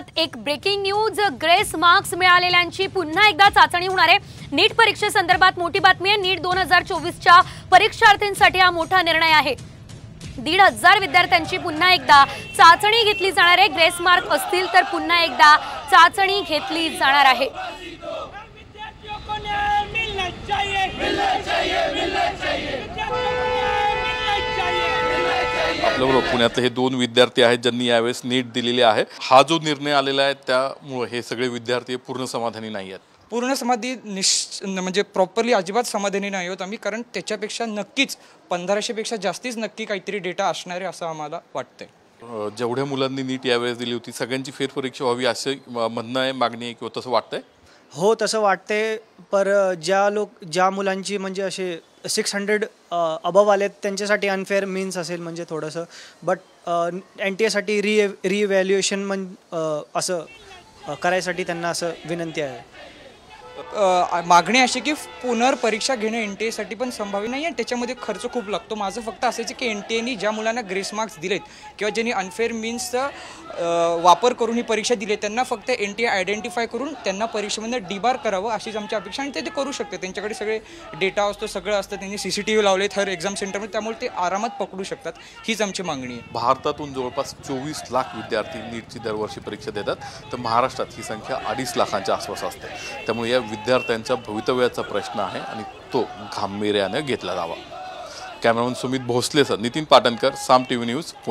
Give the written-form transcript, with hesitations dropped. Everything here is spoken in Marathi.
महाराष्ट्रात एक ब्रेकिंग न्यूज। ग्रेस मार्क्स मिळालेल्यांची पुन्हा एकदा चाचणी होणार आहे। नीट परीक्षेसंदर्भात मोठी बातमी आहे। नीट 2024च्या परीक्षार्थींसाठी हा मोठा निर्णय आहे। 1,500 विद्यार्थ्यांची पुन्हा एकदा चाचणी घेतली जाणार आहे। ग्रेस मार्क असतील तर पुन्हा एकदा चाचणी घेतली जाणार आहे। आपल्याबरोबर पुण्यातले हे 2 विद्यार्थी आहेत ज्यांनी यावेळेस नीट दिलेली आहे। हा जो निर्णय आलेला आहे त्यामुळे हे सगळे विद्यार्थी पूर्ण समाधानी नाही आहेत। पूर्ण म्हणजे प्रॉपरली अजिबात समाधानी नाही होत आम्ही, कारण त्याच्यापेक्षा नक्कीच 1500 पेक्षा जास्तीच नक्की काहीतरी डेटा असणार आहे असं आम्हाला वाटतंय। जेवढ्या मुलांनी नीट यावेळेस दिली होती सगळ्यांची फेरपरीक्षा व्हावी असं म्हणणं आहे, मागणी आहे किंवा तसं वाटतंय? हो, तसं वाटते। पर ज्या मुलांची म्हणजे असे 600 अबव आलेत त्यांच्यासाठी अनफेअर मीन्स असेल म्हणजे थोडंसं, बट NTA साठी रिइव्हॅल्युएशन असं करायसाठी त्यांना असं विनंती आहे। मागणी अशी की पुनर्परीक्षा घेणं NTA साठी पण संभाव्य नाही आहे, त्याच्यामध्ये खर्च खूप लागतो। माझं फक्त असायचं की NTA ज्या मुलांना ग्रेस मार्क्स दिलेत किंवा ज्यांनी अनफेअर मीन्सचा वापर करून ही परीक्षा दिली त्यांना फक्त NTA आयडेंटिफाय करून त्यांना परीक्षेमधून डिबार करावं अशीच आमची अपेक्षा, आणि ते करू शकते। त्यांच्याकडे सगळे डेटा असतो, सगळं असतं, त्यांनी CCTV लावलेत हर एक्झाम सेंटरमध्ये, त्यामुळे ते आरामात पकडू शकतात। हीच आमची मागणी आहे। भारतातून जवळपास 24 लाख विद्यार्थी नीटची दरवर्षी परीक्षा देतात, तर महाराष्ट्रात ही संख्या 2.5 लाखांच्या आसपास असते। त्यामुळे या विद्यार्थ्यांच्या भवितव्याचा प्रश्न आहे आणि तो गांभीर्याने घेतला जावा। कॅमेरामन सुमित भोसलेसह नितीन पाटणकर, साम TV न्यूज, पुणे।